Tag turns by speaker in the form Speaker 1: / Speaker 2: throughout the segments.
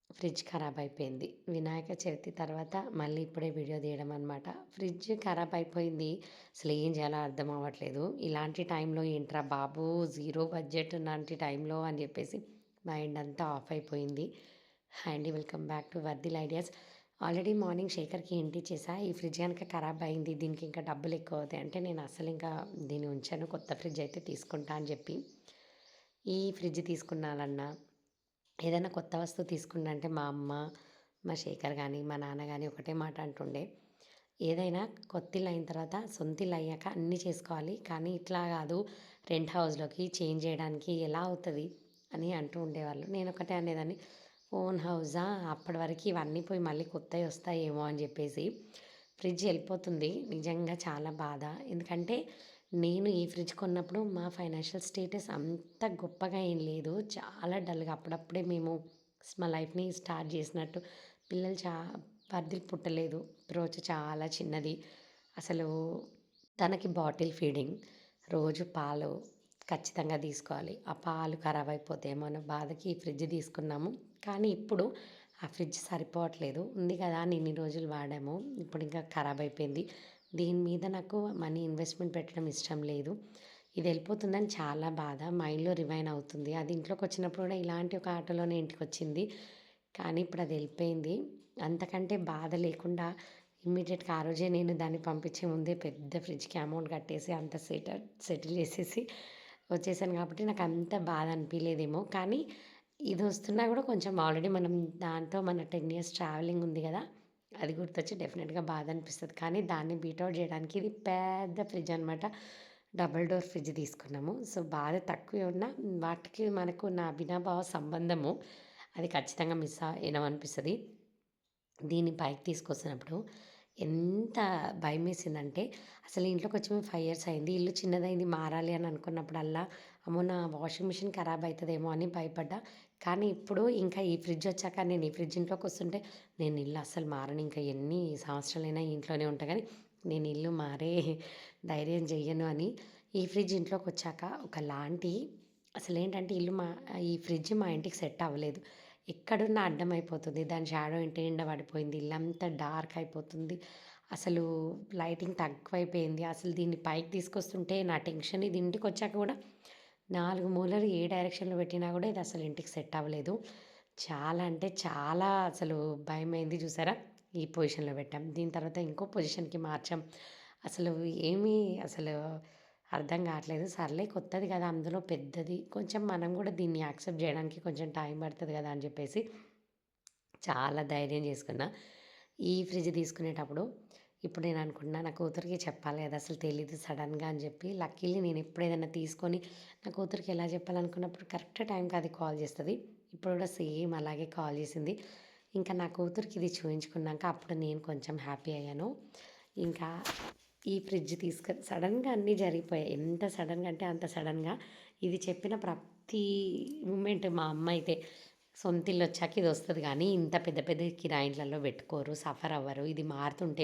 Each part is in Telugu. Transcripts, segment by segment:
Speaker 1: ఫ్రిడ్జ్ ఖరాబ్ అయిపోయింది. వినాయక చవితి తర్వాత మళ్ళీ ఇప్పుడే వీడియో తీయడం అనమాట. ఫ్రిడ్జ్ ఖరాబ్ అయిపోయింది. అసలు ఏం చేయాలో అర్థం అవ్వట్లేదు. ఇలాంటి టైంలో ఏంట్రా బాబు జీరో బడ్జెట్ లాంటి టైంలో అని చెప్పేసి మైండ్ అంతా ఆఫ్ అయిపోయింది. హాయ్ అండి, వెల్కమ్ బ్యాక్ టు వర్ధిల్ ఐడియాస్. ఆల్రెడీ మార్నింగ్ శేఖర్‌కి ఏంటి చేశా, ఈ ఫ్రిడ్జ్ గనుక ఖరాబ్ అయింది, దీనికి ఇంకా డబ్బులు ఎక్కువ అవుతాయి అంటే నేను అస్సలు ఇంకా దీన్ని ఉంచను, కొత్త ఫ్రిడ్జ్ అయితే తీసుకుంటా అని చెప్పి ఈ ఫ్రిడ్జ్ తీసుకున్నానన్నా ఏదైనా కొత్త వస్తువు తీసుకున్నా అంటే మా అమ్మ, మా శేఖర్ గానీ, మా నాన్న గానీ ఒకటే మాట అంటుండే. ఏదైనా కొత్తిల్లు అయిన తర్వాత సొంతిల్లు అయ్యాక అన్నీ చేసుకోవాలి. కానీ ఇట్లా కాదు, రెంట్ హౌస్‌లోకి చేంజ్ చేయడానికి ఎలా అవుతది అని అంటూ ఉండేవాళ్ళు. నేనొకటే అనేదాన్ని, ఓన్ హౌసా అప్పటి వరకు ఇవన్నీ పోయి మళ్ళీ కొత్తయి వస్తాయేమో అని చెప్పేసి. ఫ్రిడ్జ్ వెళ్ళిపోతుంది. నిజంగా చాలా బాధ. ఎందుకంటే నేను ఈ ఫ్రిడ్జ్ కొన్నప్పుడు మా ఫైనాన్షియల్ స్టేటస్ అంత గొప్పగా ఏం లేదు. చాలా డల్‌గా అప్పుడప్పుడే మేము మా లైఫ్‌ని స్టార్ట్ చేసినట్టు. పిల్లలు వర్ధిల్ పుట్టలేదు. రోజు చాలా చిన్నది. అసలు తనకి బాటిల్ ఫీడింగ్. రోజు పాలు ఖచ్చితంగా తీసుకోవాలి. ఆ పాలు ఖరాబ్ అయిపోతాయేమో అన్న బాధకి ఈ ఫ్రిడ్జ్ తీసుకున్నాము. కానీ ఇప్పుడు ఆ ఫ్రిడ్జ్ సరిపోవట్లేదు. ఉంది కదా అని ఇన్ని రోజులు వాడాము. ఇప్పుడు ఇంకా ఖరాబ్ అయిపోయింది. దీని మీద నాకు మనీ ఇన్వెస్ట్‌మెంట్ పెట్టడం ఇష్టం లేదు. ఇది వెళ్ళిపోతుందని చాలా బాధ. మైండ్‌లో రివైన్ అవుతుంది. అది ఇంట్లోకి వచ్చినప్పుడు కూడా ఇలాంటి ఒక ఆటోలోనే ఇంటికొచ్చింది. కానీ ఇప్పుడు అది వెళ్ళిపోయింది. అంతకంటే బాధ లేకుండా ఇమ్మీడియేట్‌గా ఆ రోజే నేను దాన్ని పంపించే ముందే పెద్ద ఫ్రిడ్జ్‌కి అమౌంట్ కట్టేసి అంత సెటిల్ చేసేసి వచ్చేసాను కాబట్టి నాకు అంత బాధ అనిపియలేదేమో. కానీ ఇది వస్తున్నా కూడా కొంచెం ఆల్రెడీ మనం దాంతో మన 10 ఇయర్స్ ట్రావెలింగ్ ఉంది కదా! అది గుర్తొచ్చి డెఫినిట్‌గా బాధ అనిపిస్తది. కానీ దాన్ని బీట్ ఔట్ చేయడానికి ఇది పెద్ద ఫ్రిడ్జ్ అనమాట. డబుల్ డోర్ ఫ్రిడ్జ్ తీసుకున్నాము. సో, బాధ తక్కువే ఉన్నా వాటికి మనకు ఉన్న అవినాభావ సంబంధము అది ఖచ్చితంగా మిస్ అయినామనిపిస్తది. దీన్ని పైకి తీసుకొస్తున్నప్పుడు ఎంత భయమేసిందంటే, అసలు ఇంట్లోకొచ్చి మేము 5 ఇయర్స్ అయింది. ఇల్లు చిన్నదయింది, మారాలి అని అనుకున్నప్పుడల్లా, అమ్మో! నా వాషింగ్ మిషన్ ఖరాబ్ అయితదేమో అని భయపడ్డా. కానీ ఇప్పుడు ఇంకా ఈ ఫ్రిడ్జ్ వచ్చాక నేను ఈ ఫ్రిడ్జ్ ఇంట్లోకొస్తుంటే, నేను ఇల్లు అస్సలు మారను. ఇంకా ఎన్ని సంవత్సరాలైనా ఇంట్లోనే ఉంటా గానీ, నేను ఇల్లు మారే ధైర్యం చెయ్యను అని ఈ ఫ్రిడ్జ్ ఇంట్లోకొచ్చాక ఒకలాంటి అసలేంటంటే ఈ ఫ్రిడ్జ్ మా ఇంటికి సెట్ అవ్వలేదు. ఎక్కడున్నా అడ్డమైపోతుంది. దాని షాడో ఇంటి నిండా పడిపోయింది. ఇల్లంతా డార్క్ అయిపోతుంది. అసలు లైటింగ్ తక్కువైపోయింది. అసలు దీన్ని పైకి తీసుకొస్తుంటే నా టెన్షన్, ఇది ఇంటికొచ్చాక కూడా 4 మూలలు ఏ డైరెక్షన్‌లో పెట్టినా కూడా ఇది అసలు ఇంటికి సెట్ అవ్వలేదు. చాలా అంటే చాలా అసలు భయమైంది చూసారా? ఈ పొజిషన్‌లో పెట్టాం. దీని తర్వాత ఇంకో పొజిషన్‌కి మార్చాం. అసలు ఏమీ అసలు అర్థం కావట్లేదు. సర్లే కొత్తది కదా! అందులో పెద్దది. కొంచెం మనం కూడా దీన్ని యాక్సెప్ట్ చేయడానికి కొంచెం టైం పడతది కదా! అని చెప్పేసి చాలా ధైర్యం చేసుకున్నా. ఈ ఫ్రిడ్జ్ తీసుకునేటప్పుడు ఇప్పుడు నేను అనుకుంటున్నా నా కూతురికి చెప్పాలి, అది అసలు తెలీదు సడన్‌గా అని చెప్పి. లక్కీలీ నేను ఎప్పుడు ఏదైనా తీసుకొని నా కూతురికి ఎలా చెప్పాలనుకున్నప్పుడు కరెక్ట్ టైంకి అది కాల్ చేస్తది. ఇప్పుడు కూడా సేమ్ అలాగే కాల్ చేసింది. ఇంకా నా కూతురికి ఇది చూయించుకున్నాక అప్పుడు నేను కొంచెం హ్యాపీ అయ్యాను. ఇంకా ఈ ఫ్రిడ్జ్ సడన్‌గా అన్నీ జరిగిపోయాయి. ఎంత సడన్‌గా అంటే అంత సడన్‌గా. ఇది చెప్పిన ప్రతి మూమెంట్ మా అమ్మ అయితే సొంతిల్లొచ్చాక ఇదొస్తది గానీ, ఇంత పెద్ద పెద్ద కిరాయి ఇండ్లల్లో పెట్టుకోరు, సఫర్ అవ్వరు. ఇది మారుస్తుంటే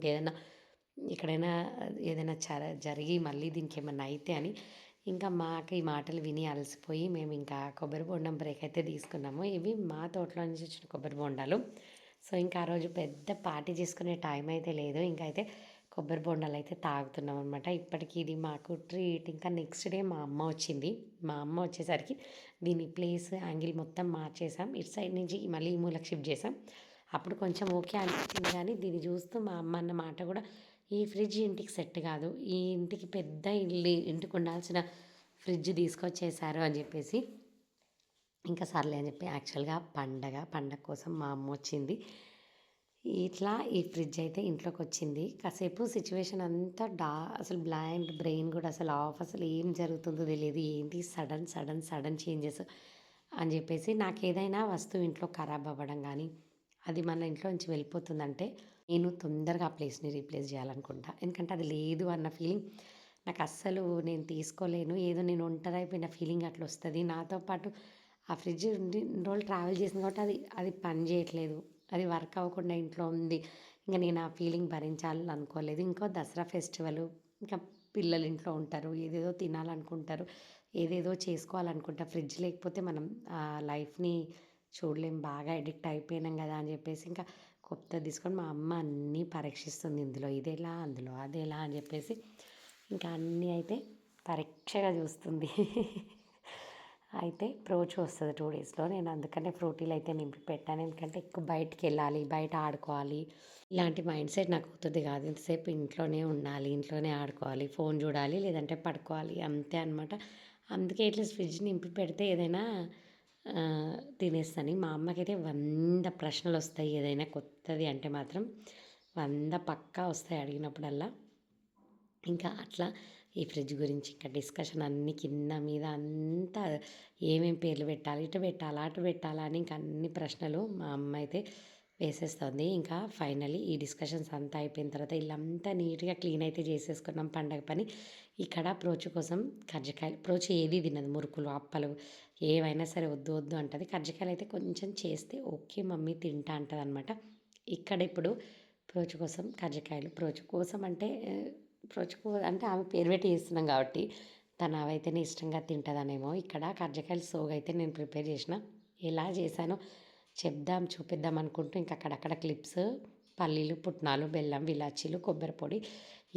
Speaker 1: ఏదన్నా ఎక్కడైనా ఏదైనా జరిగి మళ్ళీ దీనికేమన్నా అయితే అని, ఇంకా మాకు ఈ మాటలు విని అలసిపోయి మేమింకా కొబ్బరి బొండం బ్రేక్ అయితే తీసుకున్నాము. ఇవి మా తోటలో నుంచి వచ్చిన కొబ్బరి బొండాలు. సో, ఇంకా ఆ రోజు పెద్ద పార్టీ చేసుకునే టైం అయితే లేదు. ఇంకైతే కొబ్బరి బొండాలైతే తాగుతున్నామనమాట. ఇప్పటికి ఇది మాకు ట్రీట్. ఇంకా నెక్స్ట్ డే మా అమ్మ వచ్చింది. మా అమ్మ వచ్చేసరికి దీని ప్లేస్, యాంగిల్ మొత్తం మార్చేసాం. ఇటు సైడ్ నుంచి మళ్ళీ ఈ మూలకి షిఫ్ట్ చేసాం. అప్పుడు కొంచెం ఓకే అనిపించింది కానీ, దీన్ని చూస్తూ మా అమ్మ అన్న మాట కూడా, "ఈ ఫ్రిడ్జ్ ఇంటికి సెట్ కాదు. ఈ ఇంటికి పెద్ద ఇంటికి ఉండాల్సిన ఫ్రిడ్జ్ తీసుకొచ్చేసారు" అని చెప్పేసి ఇంకా సర్లే అని చెప్పి యాక్చువల్‌గా పండగ కోసం మా అమ్మ వచ్చింది. ఇట్లా ఈ ఫ్రిడ్జ్ అయితే ఇంట్లోకొచ్చింది. కాసేపు సిట్యుయేషన్ అంతా అసలు బ్లాంక్ బ్రెయిన్ కూడా అసలు ఆఫ్. అసలు ఏం జరుగుతుందో తెలీదు. ఏంటి సడన్ చేంజెస్ అని చెప్పేసి. నాకేదైనా వస్తువు ఇంట్లో ఖరాబ్ అవ్వడం గానీ, అది మన ఇంట్లో నుంచి వెళ్ళిపోతుందంటే, నేను తొందరగా ఆ ప్లేస్‌ని రీప్లేస్ చేయాలనుకుంటా. ఎందుకంటే అది లేదు అన్న ఫీలింగ్ నాకస్సలు నేను తీసుకోలేను. ఏదో నేను ఒంటరైపోయిన ఫీలింగ్ అట్లొస్తది. నాతో పాటు ఆ ఫ్రిడ్జ్ ఇన్ని రోజులు ట్రావెల్ చేసింది కాబట్టి అది పని చేయట్లేదు. అది వర్క్ అవ్వకుండా ఇంట్లో ఉంది. ఇంక నేను ఆ ఫీలింగ్ భరించాలని అనుకోలేదు. ఇంకో దసరా ఫెస్టివలు, ఇంకా పిల్లలు ఇంట్లో ఉంటారు. ఏదేదో తినాలనుకుంటారు. ఏదేదో చేసుకోవాలనుకుంటారు. ఫ్రిడ్జ్ లేకపోతే మనం ఆ లైఫ్‌ని చూడలేం బాగా అడిక్ట్ అయిపోయినాం కదా అని చెప్పేసి ఇంకా కొత్తది తీసుకొని మా అమ్మ అన్నీ పరీక్షిస్తుంది. ఇందులో ఇదెలా, అందులో అదెలా అని చెప్పేసి ఇంకా అన్నీ అయితే పరీక్షగా చూస్తుంది. అయితే ప్రోచు వస్తుంది 2 డేస్‌లో. నేను అందుకనే ఫ్రూటీలు అయితే నింపి పెట్టాను. ఎందుకంటే ఎక్కువ బయటికెళ్ళాలి, బయట ఆడుకోవాలి. ఇలాంటి మైండ్ సెట్ నాకు అవుతది కాదు. ఇంతసేపు ఇంట్లోనే ఉండాలి, ఇంట్లోనే ఆడుకోవాలి, ఫోన్ చూడాలి, లేదంటే పడుకోవాలి అంతే అనమాట. అందుకే అట్లీస్ట్ ఫ్రిడ్జ్ నింపి పెడితే ఏదైనా తినేస్తాను. మా అమ్మకైతే 100 ప్రశ్నలొస్తాయి ఏదైనా కొత్తది అంటే మాత్రం. 100 పక్కా వస్తాయి అడిగినప్పుడల్లా. ఇంకా అట్లా ఈ ఫ్రిడ్జ్ గురించి ఇంకా డిస్కషన్ అన్నీ కింద మీద అంతా ఏమేం పేర్లు పెట్టాలి, ఇటు పెట్టాలా, అటు పెట్టాలా అని ఇంకా అన్ని ప్రశ్నలు మా అమ్మ అయితే వేసేస్తుంది. ఇంకా ఫైనల్లీ ఈ డిస్కషన్స్ అంతా అయిపోయిన తర్వాత ఇల్లంతా నీట్‌గా క్లీన్ అయితే చేసేసుకున్నాం పండగ పని. ఇక్కడ ప్రోచు కోసం కజ్జికాయలు ప్రోచు ఏది తినదు. మురుకులు, అప్పలు ఏవైనా సరే వద్దు వద్దు అంటది. కజ్జికాయలు అయితే కొంచెం చేస్తే ఓకే మమ్మీ తింటా అంటదనమాట. ఇక్కడ ఇప్పుడు ప్రోచు కోసం కజ్జికాయలు ప్రోచు కోసం అంటే ప్రోచుకు అంటే ఆమె పేరు పెట్టి చేస్తున్నాం కాబట్టి తను అవైతేనే ఇష్టంగా తింటదనేమో. ఇక్కడ కజ్జికాయలు సోగైతే నేను ప్రిపేర్ చేసిన. ఎలా చేశానో చూపిద్దాం అనుకుంటూ ఇంకా అక్కడక్కడ క్లిప్స్ పల్లీలు, పుట్నాలు, బెల్లం, ఇలాచీలు, కొబ్బరి పొడి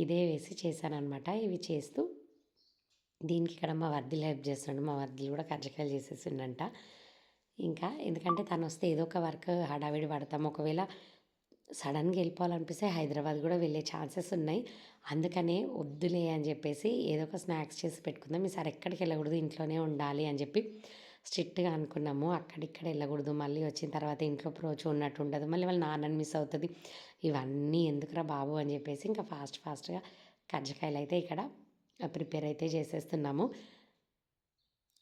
Speaker 1: ఇదే వేసి చేశాననమాట. ఇవి చేస్తూ దీనికి ఇక్కడ మా వర్ధిలు హెల్ప్ చేస్తుండు. మా వర్ధిలు కూడా కజ్జికాయలు చేసేసిండంట. ఇంకా ఎందుకంటే తను వస్తే ఏదో ఒక వర్క్ హడావిడి పడతాం. ఒకవేళ సడన్గా వెళ్ళిపోవాలనిపిస్తే హైదరాబాద్ కూడా వెళ్ళే ఛాన్సెస్ ఉన్నాయి. అందుకనే వద్దులే అని చెప్పేసి ఏదో ఒక స్నాక్స్ చేసి పెట్టుకుందాం. ఈసారి ఎక్కడికి వెళ్ళకూడదు, ఇంట్లోనే ఉండాలి అని చెప్పి స్ట్రిక్ట్గా అనుకున్నాము. అక్కడిక్కడ వెళ్ళకూడదు, మళ్ళీ వచ్చిన తర్వాత ఇంట్లో ప్రోచు ఉన్నట్టు ఉండదు, మళ్ళీ వాళ్ళ నాన్నని మిస్ అవుతుంది. ఇవన్నీ ఎందుకురా బాబు అని చెప్పేసి ఇంకా ఫాస్ట్గా కజ్జికాయలు అయితే ఇక్కడ ప్రిపేర్ అయితే చేసేస్తున్నాము.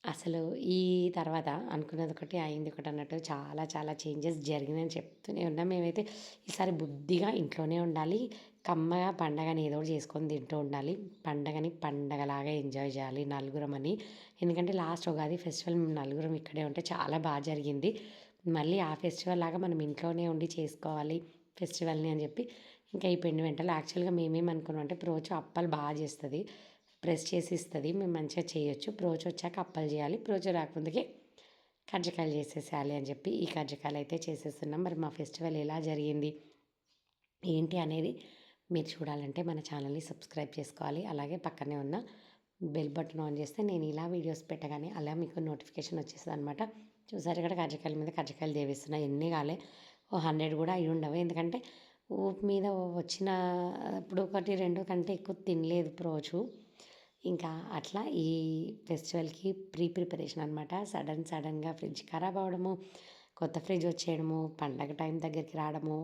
Speaker 1: అసలు ఈ తర్వాత అనుకున్నది ఒకటి అయింది ఒకటి అన్నట్టు చాలా చాలా చేంజెస్ జరిగినాయని చెప్తూనే ఉన్నాం. మేమైతే ఈసారి బుద్ధిగా ఇంట్లోనే ఉండాలి, కమ్మగా పండగని ఏదో ఒకటి చేసుకొని తింటూ ఉండాలి, పండగని పండగలాగా ఎంజాయ్ చేయాలి నలుగురమని. ఎందుకంటే లాస్ట్ ఉగాది ఫెస్టివల్ మేము నలుగురం ఇక్కడే ఉంటే చాలా బాగా జరిగింది. మళ్ళీ ఆ ఫెస్టివల్ లాగా మనం ఇంట్లోనే ఉండి చేసుకోవాలి ఫెస్టివల్ని అని చెప్పి ఇంకా ఈ పిండి వంటలు యాక్చువల్గా మేమేమనుకున్నాం అంటే ప్రోచు అప్పాలు బాగా చేస్తుంది, ప్రెస్ చేసి ఇస్తుంది, మేము మంచిగా చేయొచ్చు. ప్రోచు వచ్చాక అప్పాలు చేయాలి, ప్రోచు రాకముందుకే కజ్జికాయలు చేసేసేయాలి అని చెప్పి ఈ కజ్జికాయలు అయితే చేసేస్తున్నాం. మరి మా ఫెస్టివల్ ఎలా జరిగింది ఏంటి అనేది మీరు చూడాలంటే మన ఛానల్ని సబ్స్క్రైబ్ చేసుకోవాలి. అలాగే పక్కనే ఉన్న బెల్ బటన్ ఆన్ చేస్తే నేను ఇలా వీడియోస్ పెట్టగానే అలా మీకు నోటిఫికేషన్ వచ్చేస్తుంది అనమాట. చూసారు ఇక్కడ కజ్జికాయల మీద కజ్జికాయలు దేవిస్తున్నాయి. ఎన్ని కాలే ఓ 100 కూడా అయి ఉండవు. ఎందుకంటే ఊపు మీద వచ్చిన ఇప్పుడు ఒకటి రెండు కంటే ఎక్కువ తినలేదు ప్రోచు. ఇంకా అట్లా ఈ ఫెస్టివల్కి ప్రిపరేషన్ అనమాట. సడన్గా ఫ్రిడ్జ్ ఖరాబ్ అవ్వడము, కొత్త ఫ్రిడ్జ్ వచ్చేయడము, పండగ టైం దగ్గరికి రావడము,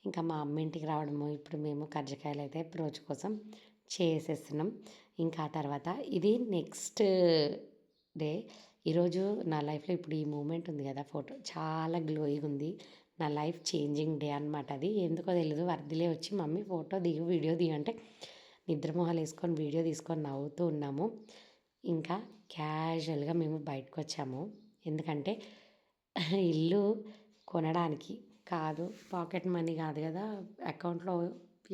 Speaker 1: ఇంకా మా అమ్మ ఇంటికి రావడము. ఇప్పుడు మేము కజ్జికాయలు అయితే రోజు కోసం చేసేస్తున్నాం. ఇంకా ఆ తర్వాత ఇది నెక్స్ట్ డే. ఈరోజు నా లైఫ్లో ఇప్పుడు ఈ మూమెంట్ ఉంది కదా ఫోటో చాలా గ్లోయింగ్ ఉంది. నా లైఫ్ చేంజింగ్ డే అనమాట అది. ఎందుకో తెలియదు వర్ధిలే వచ్చి మమ్మీ ఫోటో దిగు వీడియో దిగు అంటే నిద్రమొహాలు వేసుకొని వీడియో తీసుకొని నవ్వుతూ ఉన్నాము. ఇంకా క్యాజువల్గా మేము బయటకు వచ్చాము. ఎందుకంటే ఇల్లు కొనడానికి కాదు, పాకెట్ మనీ కాదు కదా, అకౌంట్లో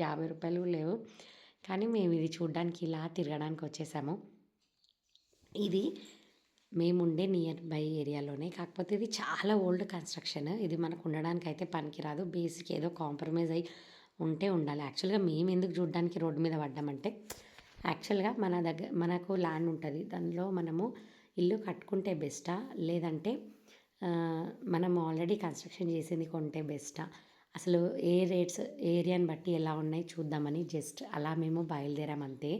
Speaker 1: 50 రూపాయలు లేవు. కానీ మేము ఇది చూడ్డానికి ఇలా తిరగడానికి వచ్చేసాము. ఇది మేముండే నియర్ బై ఏరియాలోనే, కాకపోతే ఇది చాలా ఓల్డ్ కన్స్ట్రక్షన్. ఇది మనకు ఉండడానికి అయితే పనికిరాదు. బేసిక్ ఏదో కాంప్రమైజ్ అయ్యి ఉంటే ఉండాలి. యాక్చువల్గా మేము ఎందుకు చూడడానికి రోడ్డు మీద పడ్డామంటే యాక్చువల్గా మనకు ల్యాండ్ ఉంటుంది, దానిలో మనము ఇల్లు కట్టుకుంటే బెస్టా లేదంటే మనం ఆల్రెడీ కన్స్ట్రక్షన్ చేసింది కొంటే బెస్టా, అసలు ఏ రేట్స్ ఏరియాని బట్టి ఎలా ఉన్నాయి చూద్దామని జస్ట్ అలా మేము బయలుదేరామంతే.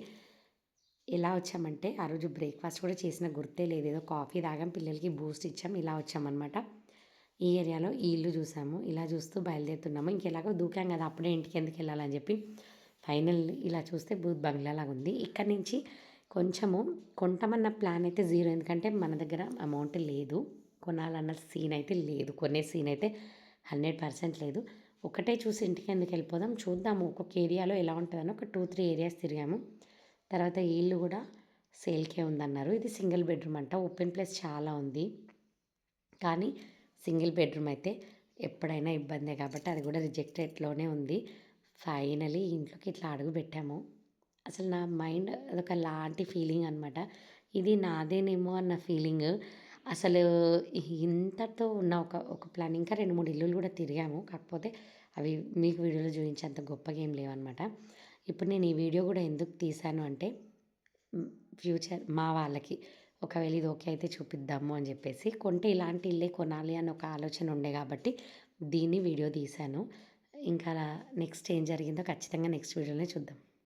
Speaker 1: ఎలా వచ్చామంటే ఆ రోజు బ్రేక్ఫాస్ట్ కూడా చేసిన గుర్తే లేదు. ఏదో కాఫీ తాగాం, పిల్లలకి బూస్ట్ ఇచ్చాం, ఇలా వచ్చామన్నమాట. ఈ ఏరియాలో ఈ ఇల్లు చూసాము. ఇలా చూస్తూ బయలుదేరుతున్నాము. ఇంకెలాగో దూకాం కదా, అప్పుడే ఇంటికి ఎందుకు వెళ్ళాలని చెప్పి ఫైనల్ ఇలా చూస్తే బూత్ బంగ్లా లాగా ఉంది. ఇక్కడ నుంచి కొంచెము కొంటామన్న ప్లాన్ అయితే జీరో. ఎందుకంటే మన దగ్గర అమౌంట్ లేదు, కొనాలన్న సీన్ అయితే లేదు, కొనే సీన్ అయితే 100% లేదు. ఒకటే చూసి ఇంటికి ఎందుకు వెళ్ళిపోదాం, చూద్దాము ఒక్కొక్క ఏరియాలో ఎలా ఉంటుందని ఒక 2-3 ఏరియాస్ తిరిగాము. తర్వాత ఈ ఇల్లు కూడా సేల్కే ఉందన్నారు. ఇది సింగిల్ బెడ్రూమ్ అంట, ఓపెన్ ప్లేస్ చాలా ఉంది. కానీ సింగిల్ బెడ్రూమ్ అయితే ఎప్పుడైనా ఇబ్బందే కాబట్టి అది కూడా రిజెక్టెడ్లోనే ఉంది. ఫైనలీ ఇంట్లోకి ఇట్లా అడుగు పెట్టాము. అసలు నా మైండ్ అదొక లాంటి ఫీలింగ్ అనమాట. ఇది నాదేనేమో అన్న ఫీలింగ్. అసలు ఇంతటితో ఉన్న ఒక ప్లాన్ ఇంకా 2, 3 ఇల్లులు గూడా తిరిగాము. కాకపోతే అవి మీకు వీడియోలో చూయించేంత గొప్పగా ఏం లేవనమాట. ఇప్పుడు నేను ఈ వీడియో గూడా ఎందుకు తీశాను అంటే హ్మ్. ఫ్యూచర్ మా వాళ్ళకి ఒకవేళ ఇది ఓకే అయితే చూపిద్దాము అని జెప్పేసి. కొంటే ఇలాంటి ఇల్లే కొనాలి అని ఒక ఆలోచన ఉండే గాబట్టి దీన్ని వీడియో తీశాను. ఇంకా నెక్స్ట్ ఏం జరిగిందో ఖచ్చితంగా నెక్స్ట్ వీడియోలోనే చూద్దాం.